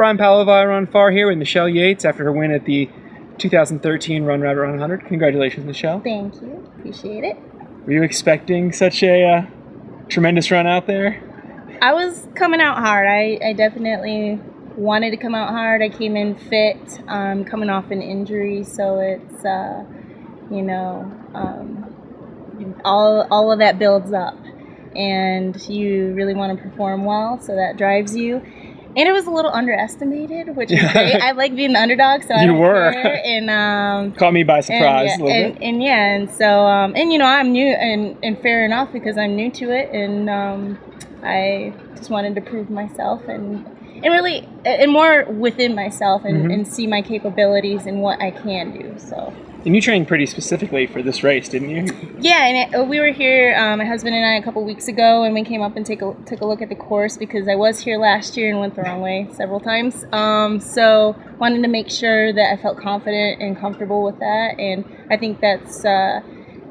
Brian Palavai on far here with Michele Yates after her win at the 2013 Run Rabbit Run 100. Congratulations, Michele. Thank you. Appreciate it. Were you expecting such a tremendous run out there? I was coming out hard. I definitely wanted to come out hard. I came in fit, coming off an injury, so it's, all of that builds up. And you really want to perform well, so that drives you. And it was a little underestimated, which is great. I like being the underdog, so I don't care. And caught me by surprise a little bit. I'm new, and fair enough because I'm new to it, and I just wanted to prove myself and really more within myself and see my capabilities and what I can do. So. And you trained pretty specifically for this race, didn't you? Yeah, and we were here, my husband and I, a couple weeks ago, and we came up and took a look at the course because I was here last year and went the wrong way several times. So wanted to make sure that I felt confident and comfortable with that, and I think that's a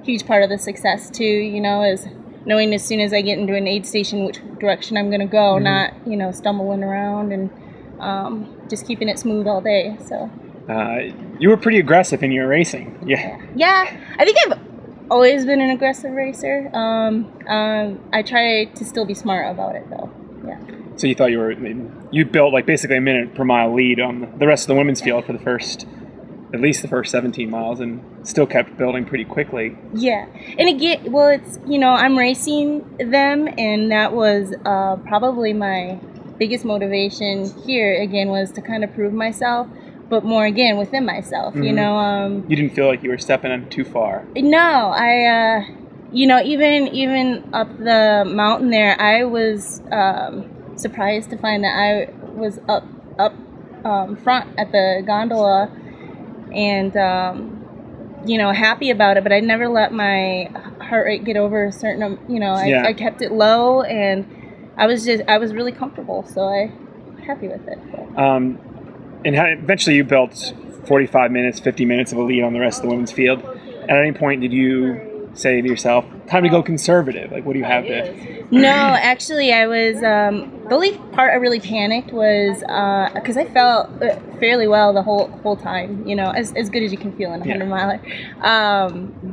huge part of the success too. Is knowing as soon as I get into an aid station which direction I'm going to go, not stumbling around and just keeping it smooth all day. So. You were pretty aggressive in your racing. Yeah. Yeah, I think I've always been an aggressive racer. I try to still be smart about it, though. Yeah. So you thought you built like basically a minute per mile lead on the rest of the women's field for at least the first 17 miles, and still kept building pretty quickly. Yeah, and again, it's I'm racing them, and that was probably my biggest motivation here. Again, was to kind of prove myself. But more again within myself, You didn't feel like you were stepping in too far. No, I, even up the mountain there, I was surprised to find that I was up front at the gondola, and happy about it. But I never let my heart rate get over a certain, I kept it low, and I was really comfortable, so I'm happy with it. But. And eventually you built 45 minutes, 50 minutes of a lead on the rest of the women's field. At any point did you say to yourself, time to go conservative? Like, what do you have there? No, actually I was, the only part I really panicked was, because I felt fairly well the whole time, as good as you can feel in a 100-miler.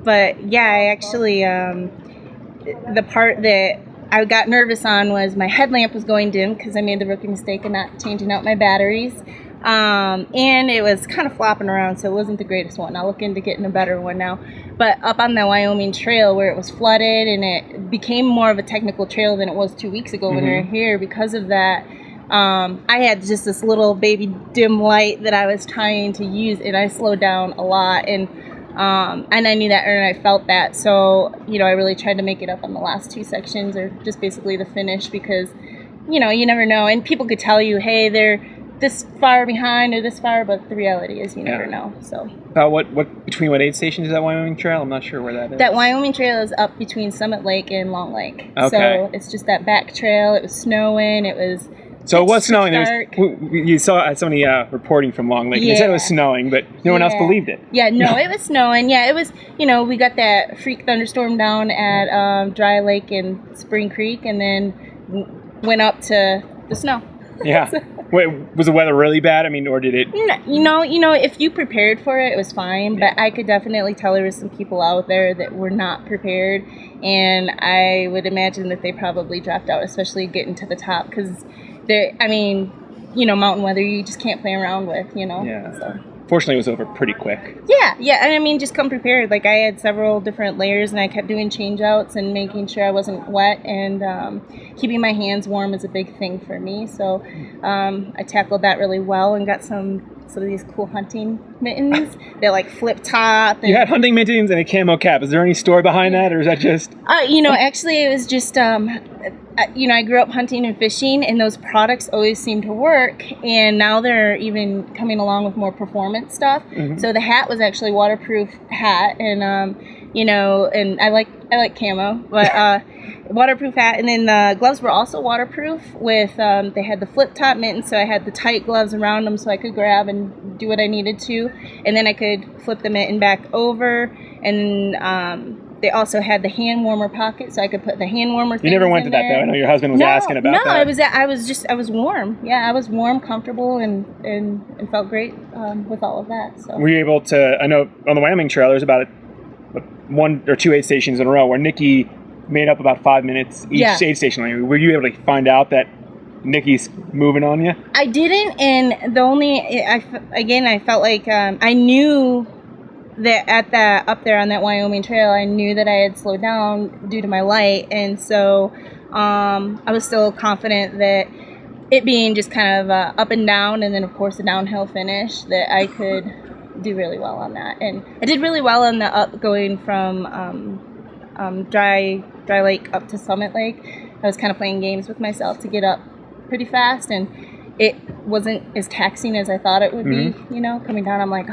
But yeah, I actually, the part that I got nervous on was my headlamp was going dim because I made the rookie mistake of not changing out my batteries. And it was kind of flopping around, so it wasn't the greatest one. I'll look into getting a better one now. But up on the Wyoming Trail where it was flooded and it became more of a technical trail than it was 2 weeks ago when we were here, because of that, I had just this little baby dim light that I was trying to use, and I slowed down a lot. And I knew that, and I felt that. So, I really tried to make it up on the last two sections, or just basically the finish, because, you never know. And people could tell you, hey, they're this far behind or this far, but the reality is you never know. So between what aid stations is that Wyoming Trail? I'm not sure where that is. That Wyoming Trail is up between Summit Lake and Long Lake. Okay. So it's just that back trail. It was snowing. It was snowing. Dark. You saw somebody reporting from Long Lake. They said it was snowing, but no one else believed it. Yeah, no, it was snowing. Yeah, it was. We got that freak thunderstorm down at Dry Lake and Spring Creek, and then went up to the snow. Yeah. Wait, was the weather really bad? I mean, or did it? If you prepared for it, it was fine. But I could definitely tell there was some people out there that were not prepared, and I would imagine that they probably dropped out, especially getting to the top, because mountain weather you just can't play around with. Yeah. So. Fortunately, it was over pretty quick. Yeah, and just come prepared. Like, I had several different layers, and I kept doing change-outs and making sure I wasn't wet, and keeping my hands warm is a big thing for me. So I tackled that really well and got some of these cool hunting mittens. They're like flip top. You had hunting mittens and a camo cap. Is there any story behind that, or is that just? Actually, it was just. I grew up hunting and fishing, and those products always seem to work. And now they're even coming along with more performance stuff. Mm-hmm. So the hat was actually a waterproof hat, and and I like camo, but waterproof hat. And then the gloves were also waterproof. With they had the flip top mittens, so I had the tight gloves around them, so I could grab and do what I needed to, and then I could flip the mitten back over, and they also had the hand warmer pocket, so I could put the hand warmer. You never went to that though. I know your husband was asking about that. No, I was warm. Yeah, I was warm, comfortable, and felt great with all of that. So were you able to? I know on the Wyoming Trail there's about one or two aid stations in a row where Nikki made up about 5 minutes each aid station. Were you able to find out that Nikki's moving on you? I didn't, and the only I felt like I knew that up there on that Wyoming Trail, I knew that I had slowed down due to my light, and so I was still confident that it being just kind of up and down, and then of course a downhill finish, that I could do really well on that. And I did really well on the up going from Dry Lake up to Summit Lake. I was kind of playing games with myself to get up pretty fast, and it wasn't as taxing as I thought it would be. You know, coming down, I'm like,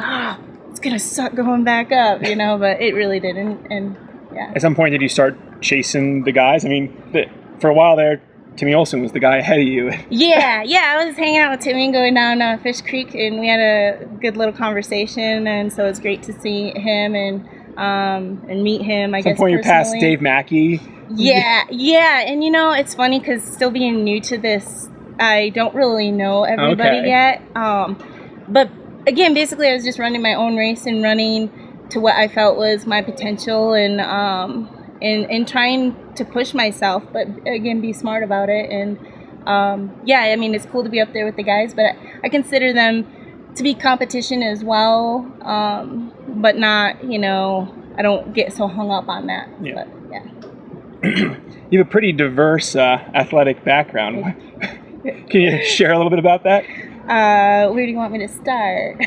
it's gonna suck going back up, you know, but it really didn't. And yeah. At some point, did you start chasing the guys? I mean, for a while there, Timmy Olsen was the guy ahead of you. Yeah. I was hanging out with Timmy going down Fish Creek, and we had a good little conversation, and so it's great to see him and meet him. At some point, you passed Dave Mackey. Yeah, and you know, it's funny because still being new to this, I don't really know everybody yet. But again, basically, I was just running my own race and running to what I felt was my potential, and trying to push myself, but again, be smart about it. And I mean, it's cool to be up there with the guys, but I consider them to be competition as well, but not, you know, I don't get so hung up on that. Yeah. But, yeah. You have a pretty diverse athletic background. Can you share a little bit about that? Where do you want me to start?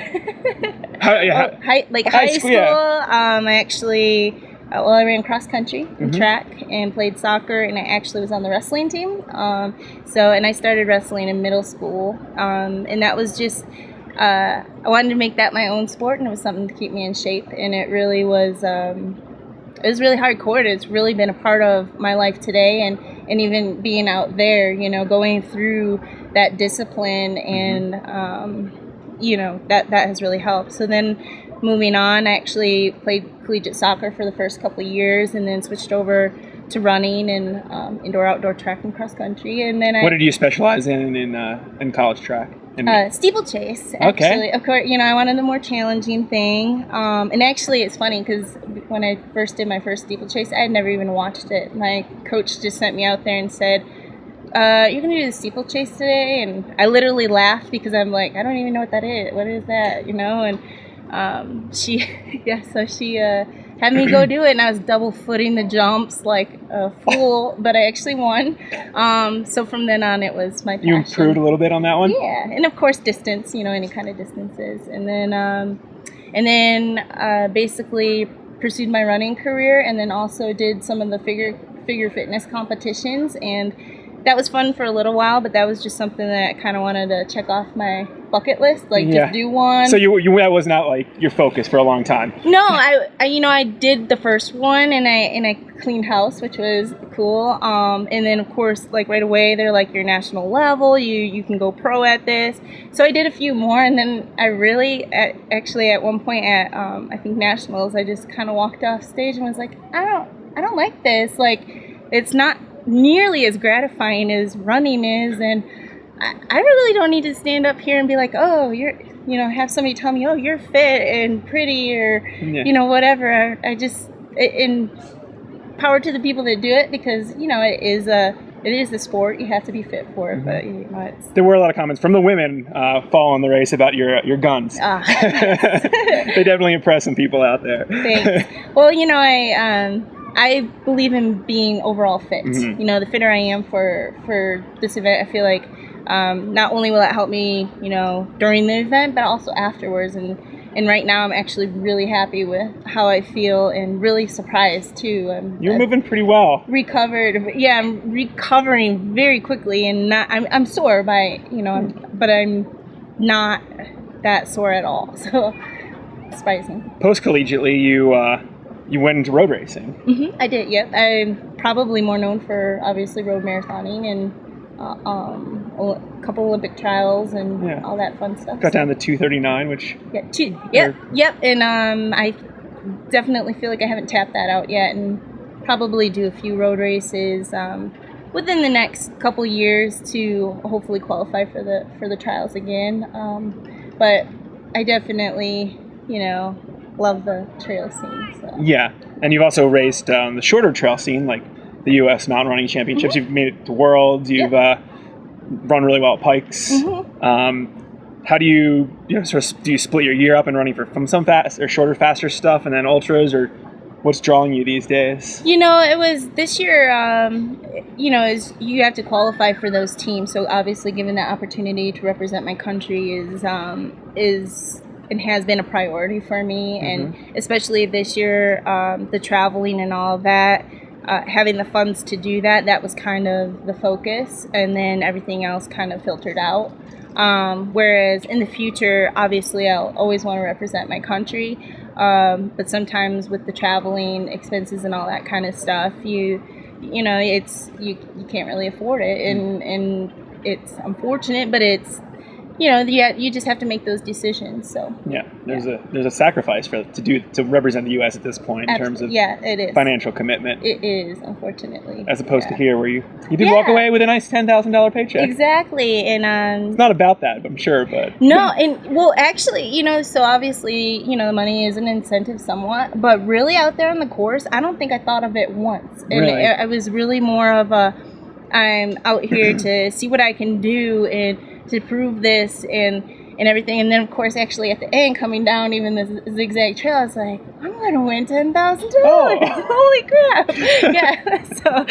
High school. Yeah. I actually, I ran cross country and track and played soccer, and I actually was on the wrestling team. And I started wrestling in middle school, and that was just, I wanted to make that my own sport, and it was something to keep me in shape, and it really was. It was really hardcore. It's really been a part of my life today, and even being out there, you know, going through that discipline, and you know, that has really helped. So then moving on, I actually played collegiate soccer for the first couple of years, and then switched over to running and indoor-outdoor track and cross country. And then what did you specialize in college track? Steeplechase, actually. Okay. Of course, you know, I wanted the more challenging thing. And actually, it's funny because when I first did my first steeplechase, I had never even watched it. My coach just sent me out there and said, "You're going to do the steeplechase today?" And I literally laughed because I'm like, I don't even know what that is. What is that? You know? And she had me go do it, and I was double footing the jumps like a fool, but I actually won. So from then on, it was my passion. You improved a little bit on that one? Yeah, and of course distance, you know, any kind of distances. And then basically pursued my running career, and then also did some of the figure fitness competitions, and that was fun for a little while, but that was just something that I kind of wanted to check off my bucket list, like just do one. So that was not like your focus for a long time. No, I did the first one, and I cleaned house, which was cool. And then of course, like right away, they're like, your national level, you can go pro at this. So I did a few more, and then I really actually at one point at I think nationals, I just kind of walked off stage and was like, I don't like this. Like, it's not nearly as gratifying as running is, and I really don't need to stand up here and be like, oh, have somebody tell me, oh, you're fit and pretty, or you know, whatever. I just, in power to the people that do it, because you know, it is the sport, you have to be fit for it. But you know, there were a lot of comments from the women following the race about your guns. They definitely impressed some people out there. Thanks. Well, you know, I believe in being overall fit. You know, the fitter I am for this event, I feel like not only will it help me, you know, during the event, but also afterwards. And right now, I'm actually really happy with how I feel, and really surprised too. You're moving pretty well. Recovered, yeah. I'm recovering very quickly, and I'm sore but I'm not that sore at all. So it's surprising. Post collegiately, you went into road racing. I did, yep. I'm probably more known for, obviously, road marathoning and a couple Olympic trials and all that fun stuff. Got down to 2:39, which... Yep. And I definitely feel like I haven't tapped that out yet, and probably do a few road races within the next couple years to hopefully qualify for the trials again. But I definitely, love the trail scene. So. Yeah, and you've also raced the shorter trail scene, like the U.S. Mountain Running Championships. Mm-hmm. You've made it to Worlds. You've run really well at Pikes. Mm-hmm. How do you do you split your year up and running from some fast or shorter, faster stuff, and then ultras, or what's drawing you these days? It was this year. Is you have to qualify for those teams. So obviously, given that opportunity to represent my country is and has been a priority for me, mm-hmm. and especially this year, the traveling and all of that. Having the funds to do that was kind of the focus, and then everything else kind of filtered out. Whereas in the future, obviously, I'll always want to represent my country, but sometimes with the traveling expenses and all that kind of stuff, you can't really afford it, and it's unfortunate, but it's you just have to make those decisions. So there's a sacrifice to represent the U.S. at this point in terms of it is financial commitment. It is, unfortunately, as opposed to here where you did walk away with a nice $10,000 paycheck. Exactly, and it's not about that, I'm sure, but no, and well, actually, so obviously, the money is an incentive somewhat, but really out there on the course, I don't think I thought of it once, and really? It was really more of I'm out here to see what I can do and to prove this and everything. And then, of course, actually at the end, coming down even the zigzag trail, I was like, I'm going to win $10,000. Holy crap. Yeah. So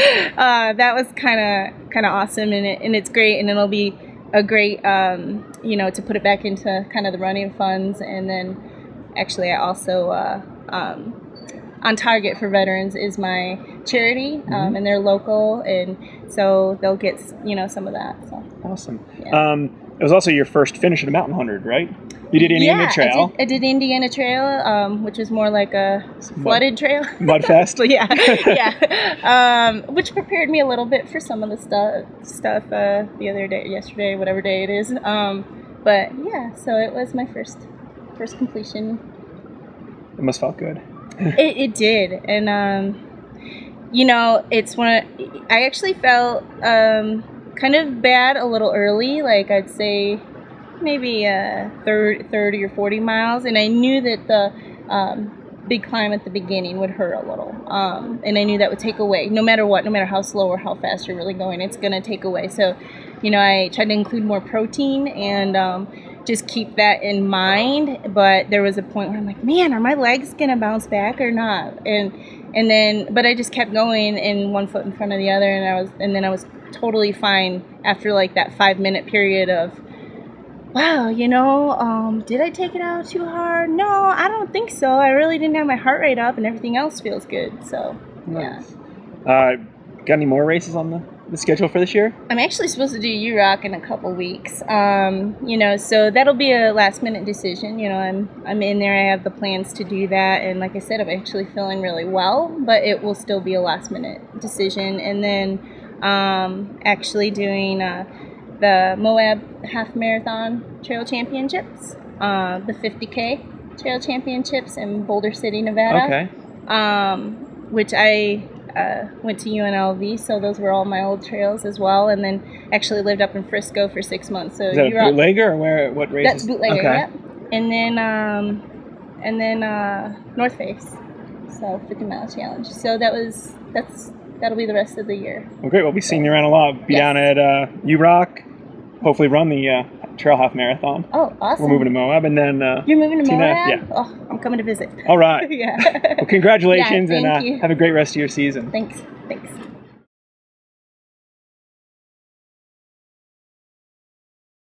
that was kind of awesome. And it's great. And it'll be a great, to put it back into kind of the running funds. And then actually I also, On Target for Veterans is my charity, mm-hmm. and they're local, and so they'll get some of that. So awesome. Yeah. It was also your first finish at a Mountain 100, right? You did Indiana Trail. I did Indiana Trail, which was more like a flooded trail. Mudfest. Which prepared me a little bit for some of the stuff the other day, yesterday, whatever day it is. But yeah, so it was my first completion. It must have felt good. It did, and it's I actually felt kind of bad a little early, like I'd say maybe 30 or 40 miles, and I knew that the big climb at the beginning would hurt a little, and I knew that would take away, no matter what, no matter how slow or how fast you're really going, it's going to take away. So I tried to include more protein and just keep that in mind. But there was a point where I'm like, man, are my legs gonna bounce back or not? And then, but I just kept going in one foot in front of the other, and then I was totally fine after like that 5-minute period of, wow, did I take it out too hard? No, I don't think so. I really didn't have my heart rate up, and everything else feels good. So nice. Got any more races on the schedule for this year? I'm actually supposed to do UROC in a couple weeks. So that'll be a last minute decision. I'm in there. I have the plans to do that, and like I said, I'm actually feeling really well, but it will still be a last minute decision. And then actually doing the Moab Half Marathon Trail Championships, the 50K Trail Championships in Boulder City, Nevada. Okay. Which I went to UNLV, so those were all my old trails as well, and then actually lived up in Frisco for 6 months. So is that a bootlegger, or what race? That's bootlegger, okay. Yep. And then North Face, so 50-mile challenge. So that'll be the rest of the year. Well, great. We'll be seeing you around a lot. Be down at UROC. Hopefully run the Trail Half Marathon. Oh, awesome. We're moving to Moab, and then you're moving to Moab? Yeah. Oh, I'm coming to visit. All right. Yeah. Well, congratulations, yeah, and you. Have a great rest of your season. Thanks.